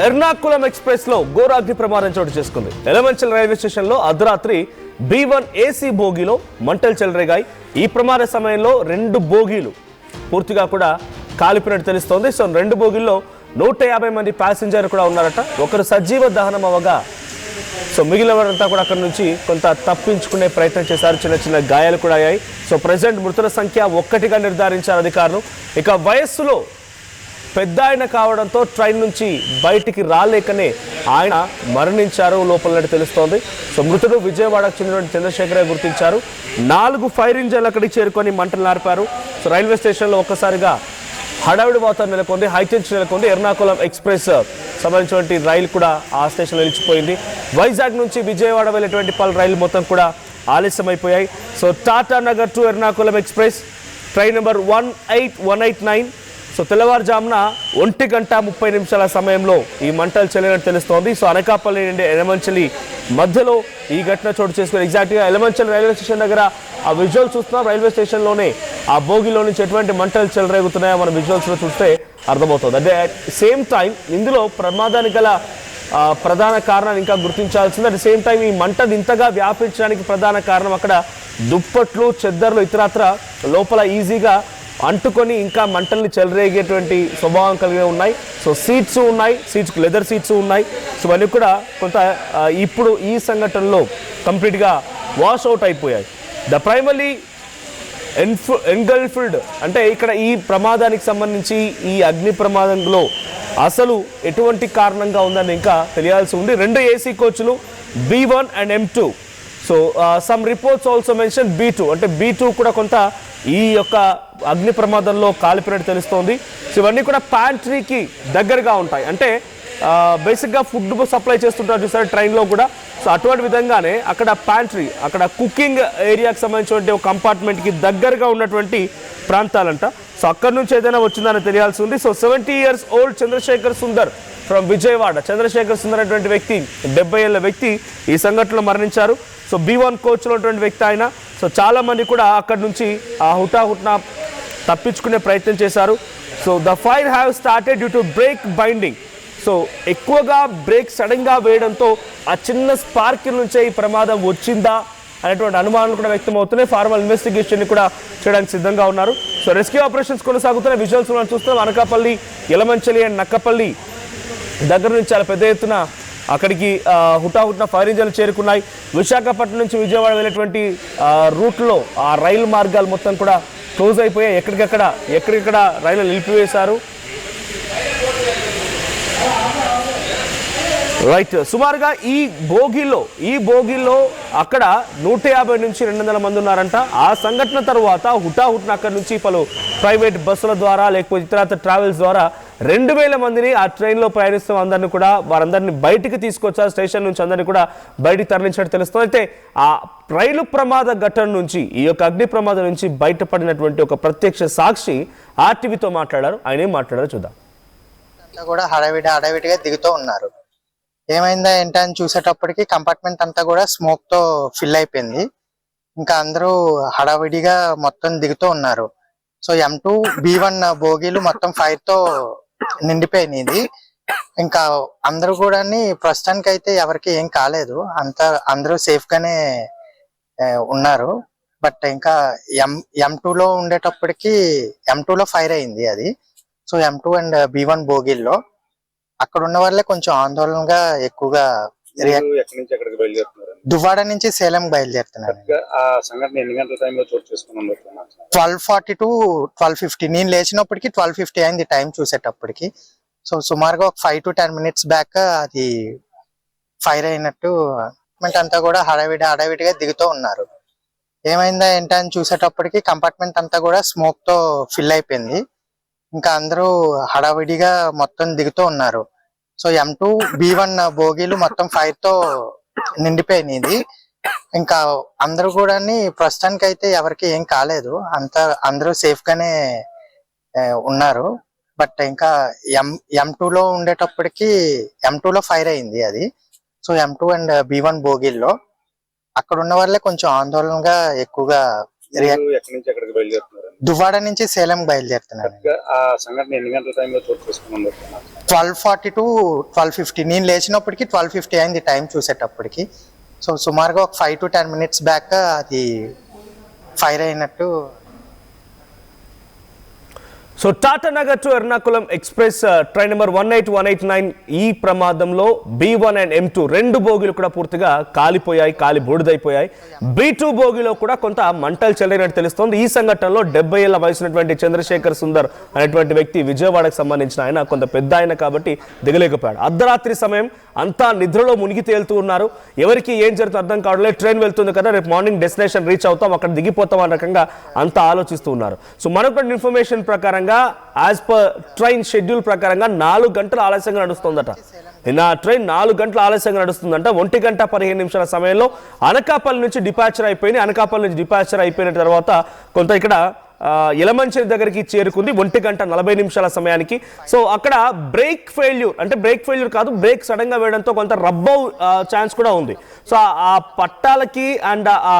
Ernakulam express లో ఘోర అగ్ని ప్రమాదం చోటు చేసుకుంది. ఎలమంచల్ రైల్వే స్టేషన్ లో అర్ధరాత్రి B1 AC బోగిలో మంటలు చెలరేగాయి. ఈ ప్రమాద సమయంలో 2 బోగీలు పూర్తిగా కూడా కాలిపోయినట్టు తెలుస్తోంది. సో 2 బోగీల్లో 150 మంది ప్యాసింజర్ కూడా ఉన్నారట. ఒకరు సజీవ దహనం అవ్వగా సో మిగిలిన వారంతా కూడా అక్కడ నుంచి కొంత తప్పించుకునే ప్రయత్నం చేశారు. చిన్న చిన్న గాయాలు కూడా అయ్యాయి. సో ప్రెసెంట్ మృతుల సంఖ్య 1గా నిర్ధారించారు అధికారులు. ఇక వయస్సులో పెద్ద ఆయన కావడంతో ట్రైన్ నుంచి బయటికి రాలేకనే ఆయన మరణించారు లోపల తెలుస్తోంది. సో మృతుడు విజయవాడకు చెందిన చంద్రశేఖర్ గుర్తించారు. 4 ఫైర్ ఇంజన్లు అక్కడికి చేరుకొని మంటలు నార్పారు. సో రైల్వే స్టేషన్లో ఒక్కసారిగా హడావిడి వాతావరణం నెలకొంది, హైటెన్షన్ నెలకొంది. ఎర్నాకుళం ఎక్స్ప్రెస్ సంబంధించినటువంటి రైలు కూడా ఆ స్టేషన్లో నిలిచిపోయింది. వైజాగ్ నుంచి విజయవాడ వెళ్ళేటువంటి పలు రైలు మొత్తం కూడా ఆలస్యమైపోయాయి. So Tatanagar to Ernakulam express train number 18189 so తెల్లవారుజామున 1:30 సమయంలో ఈ మంటలు చెల్లినట్టు తెలుస్తోంది. సో అనకాపల్లి నుండి ఎలమంచలి మధ్యలో ఈ ఘటన చోటు చేసుకుని ఎగ్జాక్ట్గా ఎలమంచలి రైల్వే స్టేషన్ దగ్గర ఆ విజువల్ చూస్తున్నాం. రైల్వే స్టేషన్లోనే ఆ బోగిలో నుంచి ఎటువంటి మంటలు చెలరేగుతున్నాయో మన విజువల్స్లో చూస్తే అర్థమవుతుంది. అంటే సేమ్ టైం ఇందులో ప్రమాదానికి గల ప్రధాన కారణాన్ని ఇంకా గుర్తించాల్సింది. అట్ సేమ్ టైం ఈ మంటలు ఇంతగా వ్యాపించడానికి ప్రధాన కారణం అక్కడ దుప్పట్లు, చెద్దర్లు ఇతరత్ర లోపల ఈజీగా అంటుకొని ఇంకా మంటల్ని చెలరేగేటువంటి స్వభావం కలిగి ఉన్నాయి. సో సీట్స్ ఉన్నాయి, సీట్స్కి లెదర్ సీట్స్ ఉన్నాయి. సో ఇవన్నీ కూడా కొంత ఇప్పుడు ఈ సంఘటనలో కంప్లీట్గా వాష్ అవుట్ అయిపోయాయి. ద ప్రైమరీ ఎంగల్ఫ్డ్ అంటే ఇక్కడ ఈ ప్రమాదానికి సంబంధించి ఈ అగ్ని ప్రమాదంలో అసలు ఎటువంటి కారణంగా ఉందని ఇంకా తెలియాల్సి ఉంది. 2 AC కోచ్లు B1 and M2. So some reports also mention B2 అంటే B2 కూడా కొంత ఈ యొక్క అగ్ని ప్రమాదంలో కాలిపోయినట్టు తెలుస్తోంది. సో ఇవన్నీ కూడా ప్యాంట్రీకి దగ్గరగా ఉంటాయి. అంటే బేసిక్గా ఫుడ్ సప్లై చేస్తుంటారు చూసారు ట్రైన్లో కూడా. సో అటువంటి విధంగానే అక్కడ ప్యాంట్రీ, అక్కడ కుకింగ్ ఏరియాకి సంబంధించినటువంటి ఒక కంపార్ట్మెంట్కి దగ్గరగా ఉన్నటువంటి ప్రాంతాలంట. సో అక్కడి నుంచి ఏదైనా వచ్చిందని తెలియాల్సి ఉంది. So 70 years old Chandrashekar Sundar from Vijayawada. Chandrashekar Sundar అనేటువంటి వ్యక్తి 70 ఏళ్ల వ్యక్తి ఈ సంఘటనలో మరణించారు. సో B1 కోచ్లో ఉన్నటువంటి వ్యక్తి ఆయన. సో చాలామంది కూడా అక్కడి నుంచి హుటాహుట్న తప్పించుకునే ప్రయత్నం చేశారు. So the fire have started due to break binding. So ఎక్కువగా బ్రేక్ సడన్గా వేయడంతో ఆ చిన్న స్పార్క్ నుంచే ఈ ప్రమాదం వచ్చిందా అనేటువంటి అనుమానాలు కూడా వ్యక్తమవుతున్నాయి. ఫార్మల్ ఇన్వెస్టిగేషన్ కూడా చేయడానికి సిద్ధంగా ఉన్నారు. సో రెస్క్యూ ఆపరేషన్స్ కొనసాగుతున్నాయి. విజువల్స్ మనం చూస్తున్నాం. అనకాపల్లి, యలమంచలి అండ్ నక్కపల్లి దగ్గర నుంచి చాలా పెద్ద ఎత్తున అక్కడికి హుటాహుట్న ఫైర్ ఇంజన్లు చేరుకున్నాయి. విశాఖపట్నం నుంచి విజయవాడ వెళ్ళేటువంటి రూట్లో ఆ రైలు మార్గాలు మొత్తం కూడా క్లోజ్ అయిపోయాయి. ఎక్కడికక్కడ రైలు నిలిపివేశారు. రైట్, సుమారుగా ఈ బోగిలో అక్కడ 150 నుంచి 200 మంది ఉన్నారంట. ఆ సంఘటన తర్వాత హుటాహుట్న అక్కడి నుంచి పలు ప్రైవేట్ బస్సుల ద్వారా లేకపోతే ఇతర ట్రావెల్స్ ద్వారా 2000 మందిని ఆ ట్రైన్లో ప్రయాణిస్తున్న అందరినీ కూడా వారందరినీ బయటికి తీసుకొచ్చారు. స్టేషన్ నుంచి అందరినీ కూడా బయటికి తరలించినట్టు తెలుస్తుంది. అయితే ఆ రైలు ప్రమాద ఘటన నుంచి, ఈ యొక్క అగ్ని ప్రమాదం నుంచి బయటపడినటువంటి ఒక ప్రత్యక్ష సాక్షి ఆర్టీవీతో మాట్లాడారు. ఆయన ఏం మాట్లాడారో చూద్దాం. కూడా హడావిడిగా దిగుతూ ఉన్నారు. ఏమైందా ఏంటని చూసేటప్పటికి కంపార్ట్మెంట్ అంతా కూడా స్మోక్ తో ఫిల్ అయిపోయింది. ఇంకా అందరూ హడావిడిగా మొత్తం దిగుతూ ఉన్నారు. సో M2 B1 బోగీలు మొత్తం ఫైర్ తో నిండిపోయినది. ఇంకా అందరూ కూడా ప్రస్తుతానికి అయితే ఎవరికి ఏం కాలేదు, అందరూ సేఫ్ గానే ఉన్నారు. బట్ ఇంకా M2 లో ఉండేటప్పటికి M2 లో ఫైర్ అయింది అది. సో M2 అండ్ B1 బోగీల్లో అక్కడ ఉన్న వాళ్ళే కొంచెం ఆందోళనగా ఎక్కువగా దువ్వాడ నుంచి సేలం బయలుదేరుతున్నారు. 12:40 to 12:50 నేను లేచినప్పటికి 12:50 అయింది టైం చూసేటప్పటికి. సో సుమారుగా ఒక 5 to 10 minutes బ్యాక్ అది ఫైర్ అయినట్టు అంతా కూడా హడావిడిగా దిగుతూ ఉన్నారు. ఏమైందా ఏంటని చూసేటప్పటికి కంపార్ట్మెంట్ అంతా కూడా స్మోక్ తో ఫిల్ అయిపోయింది. ఇంకా అందరూ హడావిడిగా మొత్తం దిగుతూ ఉన్నారు. సో M2 B1 బోగీలు మొత్తం ఫైర్ తో నిండిపోయినది. ఇంకా అందరూ కూడా ప్రస్తుతానికి అయితే ఎవరికి ఏం కాలేదు, అందరూ సేఫ్ గానే ఉన్నారు. బట్ ఇంకా M2 లో ఉండేటప్పటికి M2 లో ఫైర్ అయింది అది. సో M2 అండ్ B1 బోగీల్లో అక్కడ ఉన్న వాళ్ళే కొంచెం ఆందోళనగా ఎక్కువగా ఎక్కడి నుంచి ఎక్కడికి బయలుదేరుతున్నారు? దువ్వాడ నుంచి సేలం బయలుదేరుతున్నాను. ఆ సంఘటన ఎన్ని గంటల టైంలో చోటు చేసుకున్నాను? 12:40 to 12:50. నేను లేచినప్పటికి 12:50 అయింది టైం చూసేటప్పటికి. సో సుమారుగా ఒక 5 to 10 minutes బ్యాక్ అది ఫైర్ అయినట్టు. So Tatanagar to Ernakulam express train number 18189 ఈ ప్రమాదంలో B1 అండ్ M2 రెండు బోగీలు కూడా పూర్తిగా కాలి బూడిదైపోయాయి. B2 బోగీలో కూడా కొంత మంటలు చెలరినట్టు తెలుస్తోంది. ఈ సంఘటనలో 70 ఏళ్ల వయసున్నటువంటి చంద్రశేఖర్ సుందర్ అనేటువంటి వ్యక్తి విజయవాడకు సంబంధించిన ఆయన కొంత పెద్ద ఆయన కాబట్టి దిగలేకపోయాడు. అర్ధరాత్రి సమయం అంతా నిద్రలో మునిగి తేలుతూ ఉన్నారు. ఎవరికి ఏం జరుగుతుందో అర్థం కావట్లేదు. ట్రైన్ వెళ్తుంది కదా, రేపు మార్నింగ్ డెస్టినేషన్ రీచ్ అవుతాం, అక్కడ దిగిపోతాం అన్న రకంగా అంతా ఆలోచిస్తూ ఉన్నారు. సో మనకు ఇన్ఫర్మేషన్ ప్రకారంగా యాజ్ పర్ ట్రైన్ షెడ్యూల్ ప్రకారంగా 4 గంటలు ఆలస్యంగా నడుస్తుందట. నిన్న ట్రైన్ 4 గంటలు ఆలస్యంగా నడుస్తుందంట. 1 గంట 15 నిమిషాల సమయంలో అనకాపల్లి నుంచి డిపార్చర్ అయిపోయింది. అనకాపల్లి నుంచి డిపార్చర్ అయిపోయిన తర్వాత కొంత ఇక్కడ యలమంచిలి దగ్గరికి చేరుకుంది 1 గంట 40 నిమిషాల సమయానికి. సో అక్కడ బ్రేక్ ఫెయిల్యూర్ కాదు, బ్రేక్ సడన్ గా వేయడంతో కొంత రబ్బౌ ఛాన్స్ కూడా ఉంది. సో ఆ పట్టాలకి అండ్ ఆ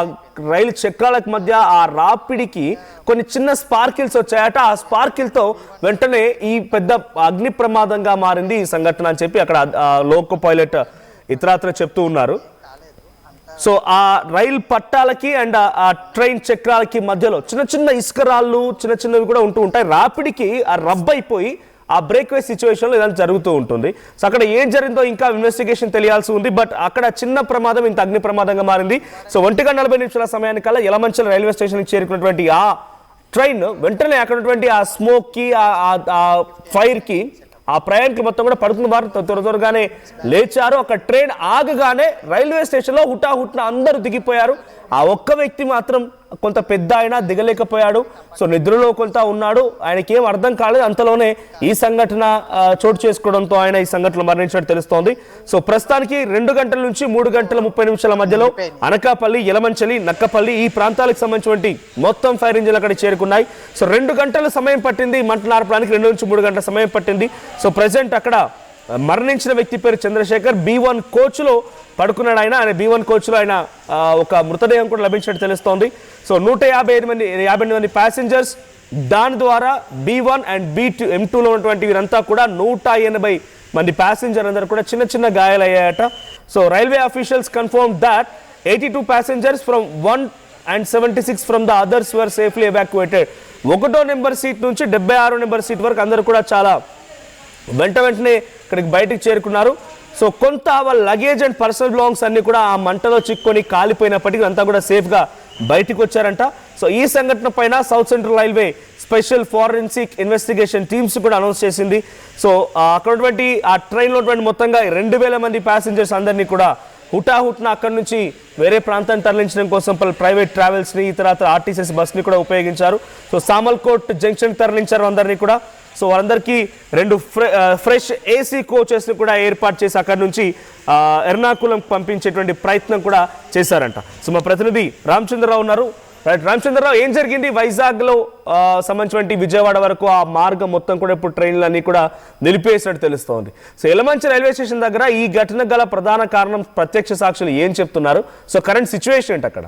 రైలు చక్రాలకు మధ్య ఆ రాపిడికి కొన్ని చిన్న స్పార్కిల్స్ వచ్చాయట. ఆ స్పార్కిల్తో వెంటనే ఈ పెద్ద అగ్ని ప్రమాదంగా మారింది ఈ సంఘటన అని చెప్పి అక్కడ లోకో పైలట్ ఇతరాత్ర చెప్తూ ఉన్నారు. సో ఆ రైలు పట్టాలకి అండ్ ఆ ట్రైన్ చక్రాలకి మధ్యలో చిన్న చిన్న ఇసుక రాళ్ళు చిన్నవి కూడా ఉంటూ ఉంటాయి. రాపిడికి ఆ రబ్ అయిపోయి ఆ బ్రేక్ వే సిచ్యువేషన్లో ఇదంతా జరుగుతూ ఉంటుంది. సో అక్కడ ఏం జరిగిందో ఇంకా ఇన్వెస్టిగేషన్ తెలియాల్సి ఉంది. బట్ అక్కడ చిన్న ప్రమాదం ఇంత అగ్ని ప్రమాదంగా మారింది. సో 1 గంట 40 నిమిషాల సమయానికల్లా యలమంచిలి రైల్వే స్టేషన్కి చేరుకున్నటువంటి ఆ ట్రైన్ వెంటనే అక్కడ ఉన్నటువంటి ఆ స్మోక్కి ఆ ఫైర్కి ఆ ప్రయాణికులు మొత్తం కూడా పడుతున్న వారు త్వరగానే లేచారు. అక్కడ ట్రైన్ ఆగగానే రైల్వే స్టేషన్లో హుటాహుట్న అందరూ దిగిపోయారు. ఆ ఒక్క వ్యక్తి మాత్రం కొంత పెద్ద ఆయన దిగలేకపోయాడు. సో నిద్రలో కొంత ఉన్నాడు, ఆయనకి ఏం అర్థం కాలేదు. అంతలోనే ఈ సంఘటన చోటు చేసుకోవడంతో ఆయన ఈ సంఘటన మరణించినట్టు తెలుస్తోంది. సో ప్రస్తుతానికి 2 గంటల నుంచి 3 గంటల 30 నిమిషాల మధ్యలో అనకాపల్లి, యలమంచిలి, నక్కపల్లి ఈ ప్రాంతాలకు సంబంధించినటువంటి మొత్తం ఫైర్ ఇంజిన్లు అక్కడ చేరుకున్నాయి. సో 2 గంటల సమయం పట్టింది మంటలు ఆర్పడానికి, 2 నుంచి 3 గంటల సమయం పట్టింది. సో ప్రెసెంట్ అక్కడ మరణించిన వ్యక్తి పేరు చంద్రశేఖర్. B1 కోచ్లో పడుకున్నాడు ఆయన B1 కోచ్లో ఆయన ఒక మృతదేహం కూడా లభించినట్టు తెలుస్తోంది. సో 158 మంది ప్యాసింజర్స్, దాని ద్వారా B1 అండ్ B2 M2లో ఉన్నటువంటి వీరంతా కూడా 180 మంది ప్యాసింజర్ అందరూ కూడా చిన్న గాయాలయ్యాయట. So railway officials confirm that 82 passengers from 1 and 76 from the others were safely evacuated. 1వ నెంబర్ సీట్ నుంచి 76వ నెంబర్ సీట్ వరకు అందరూ కూడా చాలా వెంటనే ఇక్కడికి బయటికి చేరుకున్నారు. సో కొంత వాళ్ళ లగేజ్ అండ్ పర్సనల్ బిలాంగ్స్ అన్ని కూడా ఆ మంటలో చిక్కుకొని కాలిపోయినప్పటికీ అంతా కూడా సేఫ్గా బయటికి వచ్చారంట. సో ఈ సంఘటన పైన south central railway special forensic investigation teams కూడా అనౌన్స్ చేసింది. సో అక్కడ ఉన్నటువంటి ఆ ట్రైన్లో ఉన్నటువంటి మొత్తంగా 2000 మంది ప్యాసింజర్స్ అందరినీ కూడా హుటాహుట్న అక్కడి నుంచి వేరే ప్రాంతాన్ని తరలించడం కోసం ప్రైవేట్ ట్రావెల్స్ని ఇతర ఆర్టీసీ బస్ని కూడా ఉపయోగించారు. సో సామల్కోట్ జంక్షన్ తరలించారు అందరినీ కూడా. సో వారందరికీ 2 ఫ్రెష్ ఏసీ కోచెస్ని కూడా ఏర్పాటు చేసి అక్కడి నుంచి ఎర్నాకుళం పంపించేటువంటి ప్రయత్నం కూడా చేశారంట. సో మా ప్రతినిధి రామచంద్రరావు ఉన్నారు. రామచంద్రరావు, ఏం జరిగింది వైజాగ్లో సంబంధించినటువంటి విజయవాడ వరకు ఆ మార్గం మొత్తం కూడా ఇప్పుడు ట్రైన్లన్నీ కూడా నిలిపేసినట్టు తెలుస్తోంది. సో యలమంచిలి రైల్వే స్టేషన్ దగ్గర ఈ ఘటన గల ప్రధాన కారణం ప్రత్యక్ష సాక్షులు ఏం చెప్తున్నారు? సో కరెంట్ సిచ్యువేషన్ ఏంటి అక్కడ?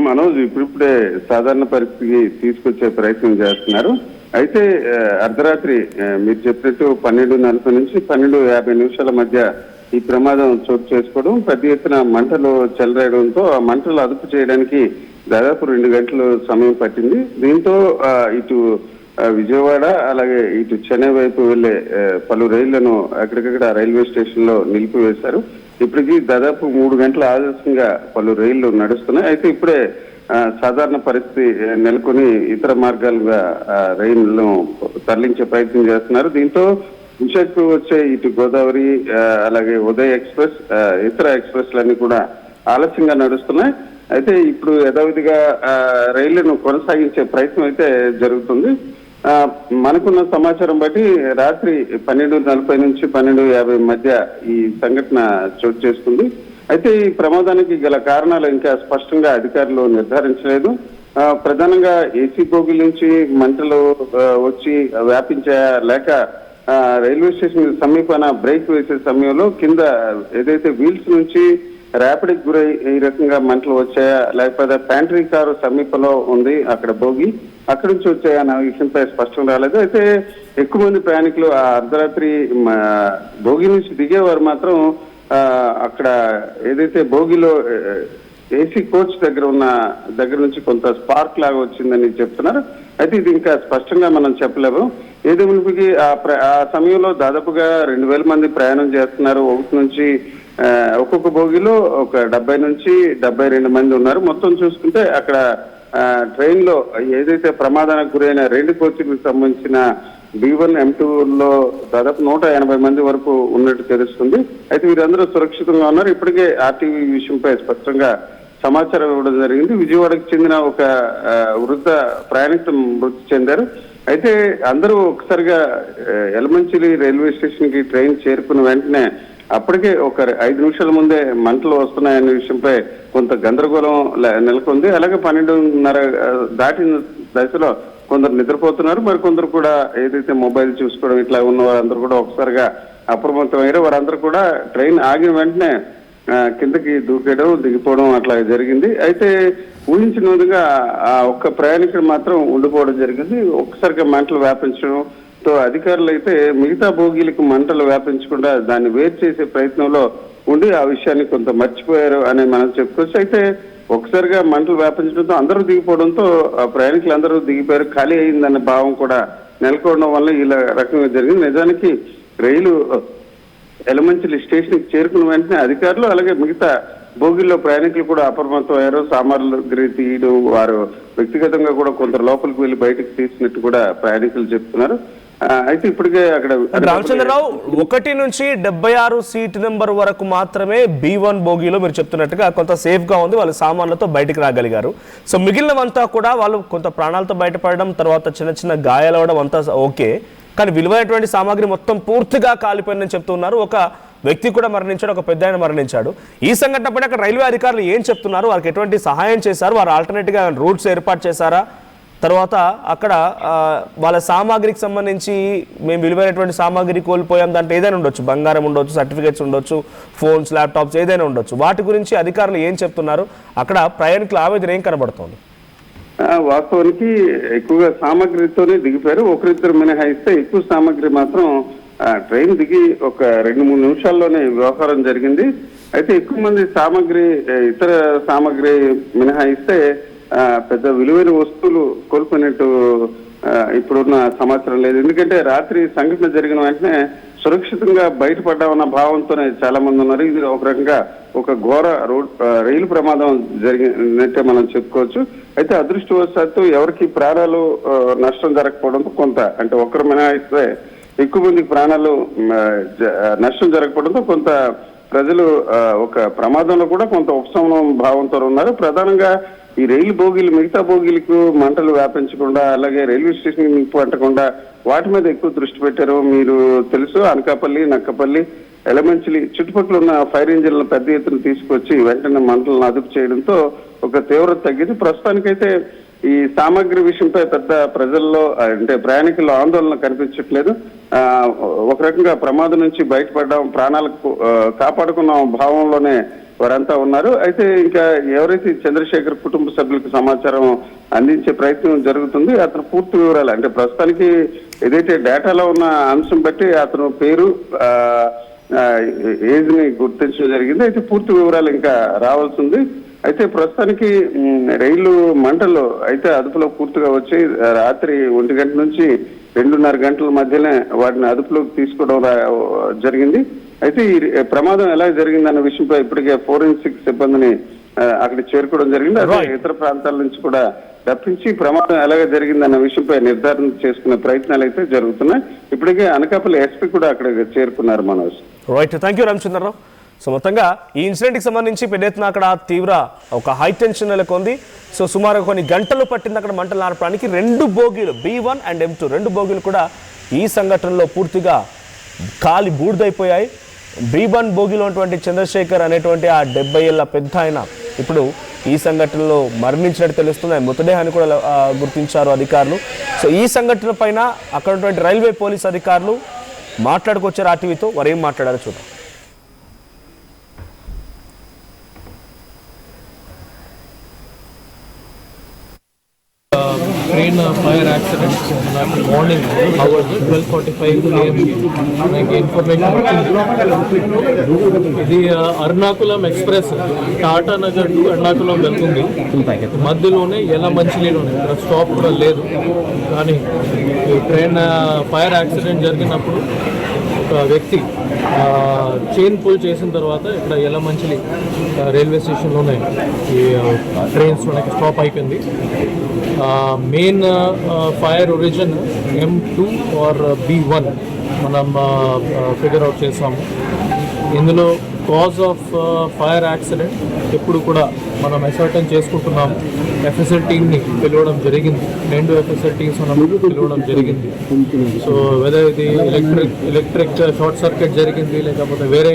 మనోజ్ ఇప్పుడిప్పుడే సాధారణ పరిస్థితికి తీసుకొచ్చే ప్రయత్నం చేస్తున్నారు. అయితే అర్ధరాత్రి మీరు చెప్పినట్టు 12:40 నుంచి 12:50 నిమిషాల మధ్య ఈ ప్రమాదం చోటు చేసుకోవడం, పెద్ద ఎత్తున మంటలు చెలరేయడంతో ఆ మంటలు అదుపు చేయడానికి దాదాపు 2 గంటలు సమయం పట్టింది. దీంతో ఇటు విజయవాడ అలాగే ఇటు చెన్నై వైపు వెళ్లే పలు రైళ్లను అక్కడికక్కడ రైల్వే స్టేషన్ లో నిలిపివేశారు. ఇప్పటికీ దాదాపు 3 గంటల ఆలస్యంగా పలు రైళ్లు నడుస్తున్నాయి. అయితే ఇప్పుడే సాధారణ పరిస్థితి నెలకొని ఇతర మార్గాలుగా రైళ్లను తరలించే ప్రయత్నం చేస్తున్నారు. దీంతో విశాఖకు వచ్చే ఇటు గోదావరి అలాగే ఉదయ్ ఎక్స్ప్రెస్ ఇతర ఎక్స్ప్రెస్లన్నీ కూడా ఆలస్యంగా నడుస్తున్నాయి. అయితే ఇప్పుడు యథావిధిగా రైళ్లను కొనసాగించే ప్రయత్నం అయితే జరుగుతుంది. మనకున్న సమాచారం బట్టి రాత్రి 12:40 నుంచి 12:50 మధ్య ఈ సంఘటన చోటు చేసుకుంది. అయితే ఈ ప్రమాదానికి గల కారణాలు ఇంకా స్పష్టంగా అధికారులు నిర్ధారించలేదు. ప్రధానంగా ఏసీ బోగిల నుంచి మంటలు వచ్చి వ్యాపించాయా లేక రైల్వే స్టేషన్ సమీపాన బ్రేక్ వేసే సమయంలో కింద ఏదైతే వీల్స్ నుంచి ర్యాపిడ్కి గురై ఈ రకంగా మంటలు వచ్చాయా, లేకపోతే ప్యాంట్రీ కారు సమీపంలో ఉంది అక్కడ బోగి, అక్కడి నుంచి వచ్చాయా అన్న విషయంపై స్పష్టం రాలేదు. అయితే ఎక్కువ మంది ప్రయాణికులు ఆ అర్ధరాత్రి బోగి నుంచి దిగేవారు మాత్రం అక్కడ ఏదైతే బోగిలో ఏసీ కోచ్ దగ్గర నుంచి కొంత స్పార్క్ లాగా వచ్చిందని చెప్తున్నారు. అయితే ఇది ఇంకా స్పష్టంగా మనం చెప్పలేము. ఏదేమిటికి ఆ సమయంలో దాదాపుగా 2000 మంది ప్రయాణం చేస్తున్నారు. ఒకటి నుంచి ఒక్కొక్క బోగిలో ఒక 70 నుంచి 72 మంది ఉన్నారు. మొత్తం చూసుకుంటే అక్కడ ట్రైన్ లో ఏదైతే ప్రమాదానికి గురైన 2 కోచ్లకు సంబంధించిన B1, M2 లో దాదాపు 180 మంది వరకు ఉన్నట్టు తెలుస్తుంది. అయితే వీరందరూ సురక్షితంగా ఉన్నారు. ఇప్పటికే ఆర్టీవీ విషయంపై స్పష్టంగా సమాచారం ఇవ్వడం జరిగింది. విజయవాడకు చెందిన ఒక వృద్ధ ప్రయాణికులు మృతి చెందారు. అయితే అందరూ ఒకసారిగా యలమంచిలి రైల్వే స్టేషన్ కి ట్రైన్ చేరుకున్న వెంటనే అప్పటికే ఒక 5 నిమిషాల ముందే మంటలు వస్తున్నాయనే విషయంపై కొంత గందరగోళం నెలకొంది. అలాగే 12:30 దాటిన దశలో కొందరు నిద్రపోతున్నారు, మరి కొందరు కూడా ఏదైతే మొబైల్ చూసుకోవడం ఇట్లా ఉన్న వారందరూ కూడా ఒకసారిగా అప్రమత్తమయ్యారు. వారందరూ కూడా ట్రైన్ ఆగిన వెంటనే కిందకి దూకేయడం, దిగిపోవడం అట్లా జరిగింది. అయితే ఊహించిన విధంగా ఆ ఒక్క ప్రయాణికుడు మాత్రం ఉండిపోవడం జరిగింది. ఒక్కసారిగా మంటలు వ్యాపించడంతో అధికారులు అయితే మిగతా బోగీలకు మంటలు వ్యాపించకుండా దాన్ని వేరు చేసే ప్రయత్నంలో ఉండి ఆ విషయాన్ని కొంత మర్చిపోయారు అని మనం చెప్పుకోవచ్చు. అయితే ఒకసారిగా మంటలు వ్యాపించడంతో అందరూ దిగిపోవడంతో ప్రయాణికులు అందరూ దిగిపోయారు, ఖాళీ అయిందన్న భావం కూడా నెలకొనడం వల్ల ఇలా రకంగా జరిగింది. నిజానికి రైలు యలమంచిలి స్టేషన్ కి చేరుకున్న వెంటనే అధికారులు అలాగే మిగతా బోగిల్లో ప్రయాణికులు కూడా అప్రమత్తం అయ్యారు. సామాన్లు తీయడం, వారు వ్యక్తిగతంగా కూడా కొందరు లోపలికి వెళ్లి బయటకు తీసినట్టు కూడా ప్రయాణికులు చెప్తున్నారు. అయితే ఇప్పటికే అక్కడ రామచంద్రరావు 1 నుంచి 76 సీట్ నెంబర్ వరకు మాత్రమే B1 బోగిలో మీరు చెప్తున్నట్టుగా కొంత సేఫ్ గా ఉంది, వాళ్ళు సామాన్లతో బయటకు రాగలిగారు. సో మిగిలినవంతా కూడా వాళ్ళు కొంత ప్రాణాలతో బయటపడడం, తర్వాత చిన్న చిన్న గాయాలవడం అంతా ఓకే, కానీ విలువైనటువంటి సామాగ్రి మొత్తం పూర్తిగా కాలిపోయిందని చెప్తున్నారు. ఒక వ్యక్తి కూడా మరణించాడు, ఒక పెద్ద ఆయన మరణించాడు. ఈ సంఘటన పైన అక్కడ రైల్వే అధికారులు ఏం చెప్తున్నారు, వారికి ఎటువంటి సహాయం చేశారు, వారు ఆల్టర్నేట్గా రూట్స్ ఏర్పాటు చేశారా, తర్వాత అక్కడ వాళ్ళ సామాగ్రికి సంబంధించి మేము విలువైనటువంటి సామాగ్రి కోల్పోయాం, దాంట్లో ఏదైనా ఉండొచ్చు, బంగారం ఉండొచ్చు, సర్టిఫికేట్స్ ఉండొచ్చు, ఫోన్స్, ల్యాప్టాప్స్ ఏదైనా ఉండొచ్చు, వాటి గురించి అధికారులు ఏం చెప్తున్నారు, అక్కడ ప్రయాణికుల ఆవేదన ఏం కనబడుతోంది? వాస్తవానికి ఎక్కువగా సామాగ్రితోనే దిగిపోయారు. ఒకరిద్దరు మినహాయిస్తే ఎక్కువ సామాగ్రి మాత్రం ట్రైన్ దిగి ఒక 2-3 నిమిషాల్లోనే వ్యవహారం జరిగింది. అయితే ఎక్కువ మంది ఇతర సామాగ్రి మినహాయిస్తే పెద్ద విలువైన వస్తువులు కోల్పోయినట్టు ఇప్పుడున్న సమాచారం లేదు. ఎందుకంటే రాత్రి సంఘటన జరిగిన వెంటనే సురక్షితంగా బయటపడ్డామన్న భావంతోనే చాలా మంది ఉన్నారు. ఇది ఒక రకంగా ఒక ఘోర రైలు ప్రమాదం జరిగినట్టే మనం చెప్పుకోవచ్చు. అయితే అదృష్టవశాత్తు ఎవరికి ప్రాణాలు నష్టం జరగకపోవడంతో కొంత, అంటే ఒక్కరు మినహాయిస్తే ఎక్కువ మందికి ప్రాణాలు నష్టం జరగకపోవడంతో కొంత ప్రజలు ఒక ప్రమాదంలో కూడా కొంత ఉపశమనం భావంతో ఉన్నారు. ప్రధానంగా ఈ రైలు బోగీలు మిగతా బోగీలకు మంటలు వ్యాపించకుండా, అలాగే రైల్వే స్టేషన్ నిప్పు అంటకుండా వాటి మీద ఎక్కువ దృష్టి పెట్టారు. మీరు తెలుసు, అనకాపల్లి, నక్కపల్లి, యలమంచిలి చుట్టుపక్కల ఉన్న ఫైర్ ఇంజిన్లను పెద్ద ఎత్తున తీసుకొచ్చి వెంటనే మంటలను అదుపు చేయడంతో ఒక తీవ్రత తగ్గింది. ప్రస్తుతానికైతే ఈ సామాగ్రి విషయంపై పెద్ద ప్రజల్లో అంటే ప్రయాణికుల్లో ఆందోళన కనిపించట్లేదు. ఒక రకంగా ప్రమాదం నుంచి బయటపడ్డాం, ప్రాణాలకు కాపాడుకున్న భావంలోనే వారంతా ఉన్నారు. అయితే ఇంకా ఎవరైతే చంద్రశేఖర్ కుటుంబ సభ్యులకు సమాచారం అందించే ప్రయత్నం జరుగుతుంది. అతను పూర్తి వివరాలు, అంటే ప్రస్తుతానికి ఏదైతే డేటాలో ఉన్న అంశం బట్టి అతను పేరు, ఏజ్ ని గుర్తించడం జరిగింది. అయితే పూర్తి వివరాలు ఇంకా రావాల్సింది. అయితే ప్రస్తుతానికి రైలు మంటలు అయితే అదుపులో పూర్తిగా వచ్చి రాత్రి 1 గంట నుంచి 2:30 గంటల మధ్యనే వాటిని అదుపులోకి తీసుకోవడం జరిగింది. అయితే ఈ ప్రమాదం ఎలా జరిగిందన్న విషయంపై ఇప్పటికే ఫోరెన్సిక్ సిబ్బందిని అక్కడ చేరుకోవడం జరిగింది. అదే ఇతర ప్రాంతాల నుంచి కూడా తప్పించి ప్రమాదం ఎలాగ జరిగిందన్న విషయంపై నిర్ధారణ చేసుకునే ప్రయత్నాలు అయితే జరుగుతున్నాయి. ఇప్పటికే అనకాపల్లి ఎస్పీ కూడా అక్కడ చేరుకున్నారు. Manoj, right, thank you Ramachandrarao. So మొత్తంగా ఈ ఇన్సిడెంట్కి సంబంధించి పెద్ద ఎత్తున అక్కడ తీవ్ర ఒక హై టెన్షన్ నెలకొంది. సో సుమారు కొన్ని గంటలు పట్టింది అక్కడ మంటలు ఆర్పడానికి. 2 బోగీలు B1 అండ్ M2 2 బోగీలు కూడా ఈ సంఘటనలో పూర్తిగా కాలి బూడిదైపోయాయి. B1 బోగిలో ఉన్నటువంటి చంద్రశేఖర్ అనేటువంటి ఆ 70 ఏళ్ల పెద్ద ఆయన ఇప్పుడు ఈ సంఘటనలో మరణించినట్టు తెలుస్తుంది. మృతదేహాన్ని కూడా గుర్తించారు అధికారులు. సో ఈ సంఘటన పైన అక్కడ ఉన్నటువంటి రైల్వే పోలీస్ అధికారులు మాట్లాడుకొచ్చారు ఆర్టీవీతో. వారు ఏం మాట్లాడారో చూద్దాం. ట్రైన్ ఫైర్ యాక్సిడెంట్ నాకు మార్నింగ్ అవర్స్ 12:45 AM నాకు ఇన్ఫర్మేషన్ వచ్చింది. ఇది అరుణాకుళం ఎక్స్ప్రెస్ టాటా నగర్ టు అరుణాకుళం వెళ్తుంది. మధ్యలోనే ఎలా మంచినీళ్ళునే స్టాప్ కూడా లేదు. కానీ ఈ ట్రైన్ ఫైర్ యాక్సిడెంట్ జరిగినప్పుడు ఒక వ్యక్తి చైన్ పుల్ చేసిన తర్వాత ఇక్కడ ఎలమంచిలి రైల్వే స్టేషన్లోనే ఈ ట్రైన్స్ మనకి స్టాప్ అయిపోయింది. Main fire origin M2 are B1 మనం ఫిగర్ అవుట్ చేసాము. ఇందులో కాజ్ ఆఫ్ ఫైర్ యాక్సిడెంట్ ఎప్పుడు కూడా మనం అసర్టైన్ చేసుకుంటున్నాము. FSL టీమ్ని పిలవడం జరిగింది. 2 FSL టీమ్స్ మనం పిలవడం జరిగింది. సో వెదర్ ఇది ఎలక్ట్రిక్ షార్ట్ సర్క్యూట్ జరిగింది లేకపోతే వేరే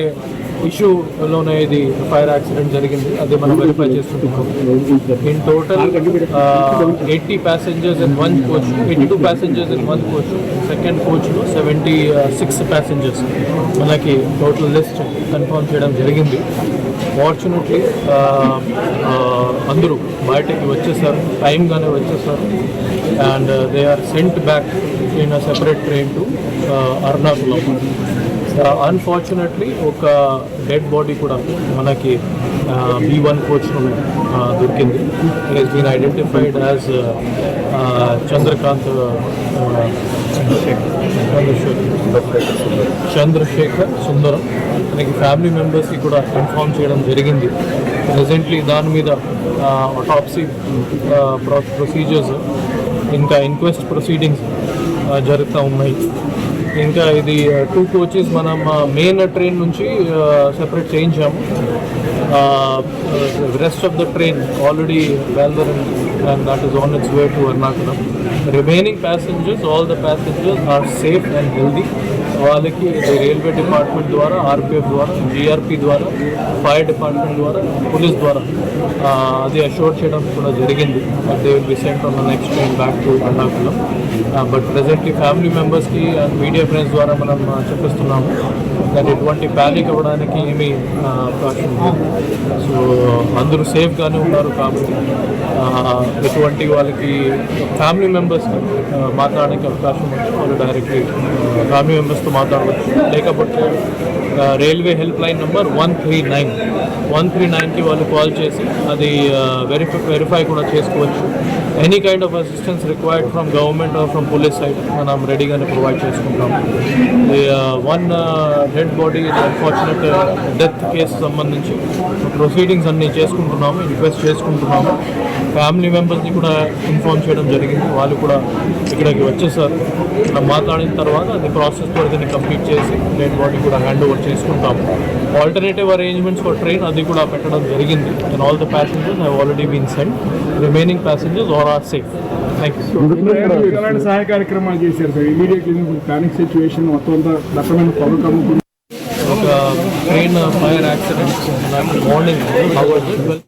ఇష్యూలోనే ఇది ఫైర్ యాక్సిడెంట్ జరిగింది, అది మనం వెరిఫై చేస్తుంటున్నాం. In total 80 passengers in one coach, 82 passengers in one coach. Second కోచ్లో 76 passengers మనకి టోటల్ లిస్ట్ కన్ఫర్మ్ చేయడం జరిగింది. ఫార్చునేట్లీ అందరూ బయటకి వచ్చేసారు, టైంగానే వచ్చేసారు. And they are sent back in a separate train to Ernakulam. Unfortunately ఒక డెడ్ బాడీ కూడా మనకి B1 కోచ్లోనే దొరికింది. It has been identified as Chandrasekhar Sundaram. మనకి ఫ్యామిలీ మెంబర్స్కి కూడా ఇన్ఫార్మ్ చేయడం జరిగింది. ప్రెజెంట్లీ దాని మీద ఆటాప్సీ ప్రొసీజర్స్ ఇంకా ఇన్క్వెస్ట్ ప్రొసీడింగ్స్ జరుగుతూ ఉన్నాయి. ఇంకా ఇది 2 కోచెస్ మనం మెయిన్ ట్రైన్ నుంచి సెపరేట్ చేయించాము. Rest of the train already welder and that is on its way to Ernakulam. Remaining passengers, all the passengers are safe and healthy. వాళ్ళకి railway department ద్వారా, RPF ద్వారా, GRP ద్వారా, fire department ద్వారా, police ద్వారా అది assure చేయడం కూడా జరిగింది. They will be sent on the next train back to Ernakulam. But presently family మెంబర్స్కి అండ్ మీడియా ఫ్రెండ్స్ ద్వారా మనం చెప్పిస్తున్నాము దాన్ని ఎటువంటి ప్యానిక్ అవ్వడానికి ఏమీ అవకాశం లేదు. సో అందరూ సేఫ్గానే ఉన్నారు. కాబట్టి ఎటువంటి వాళ్ళకి ఫ్యామిలీ మెంబర్స్కి మాట్లాడడానికి అవకాశం ఉంటే వాళ్ళు డైరెక్ట్లీ ఫ్యామిలీ మెంబర్స్తో మాట్లాడవచ్చు. లేకపోతే రైల్వే హెల్ప్ లైన్ నెంబర్ 139కి వాళ్ళు కాల్ చేసి అది వెరిఫై కూడా చేసుకోవచ్చు. Any kind of assistance required from government are from police side మనం రెడీగానే ప్రొవైడ్ చేసుకుంటాం. One dead body unfortunate death case సంబంధించి ప్రొసీడింగ్స్ అన్నీ చేసుకుంటున్నాము, రిక్వెస్ట్ చేసుకుంటున్నాము. ఫ్యామిలీ మెంబర్స్ని కూడా ఇన్ఫార్మ్ చేయడం జరిగింది. వాళ్ళు కూడా ఇక్కడికి వచ్చేసారు. మనం మాట్లాడిన తర్వాత అది ప్రాసెస్ ద్వారా దీన్ని కంప్లీట్ చేసి డెడ్ బాడీ కూడా హ్యాండ్ ఓవర్ చేసుకుంటాము. ఆల్టర్నేటివ్ అరేంజ్మెంట్స్ ఫర్ ట్రైన్ అది కూడా పెట్టడం జరిగింది. And all the passengers have already been sent. Remaining passengers all are safe. Thank you. ఎలాంటి సహాయ కార్యక్రమాలు చేశారు సార్? ఇమీడియట్లీ ప్యానిక్ సిచ్యువేషన్ మొత్తం అంతా రకమైన పొగ కమ్ముకుంది. ఒక ట్రైన్ ఫైర్ యాక్సిడెంట్ నాకు మార్నింగ్ అవర్స్ 12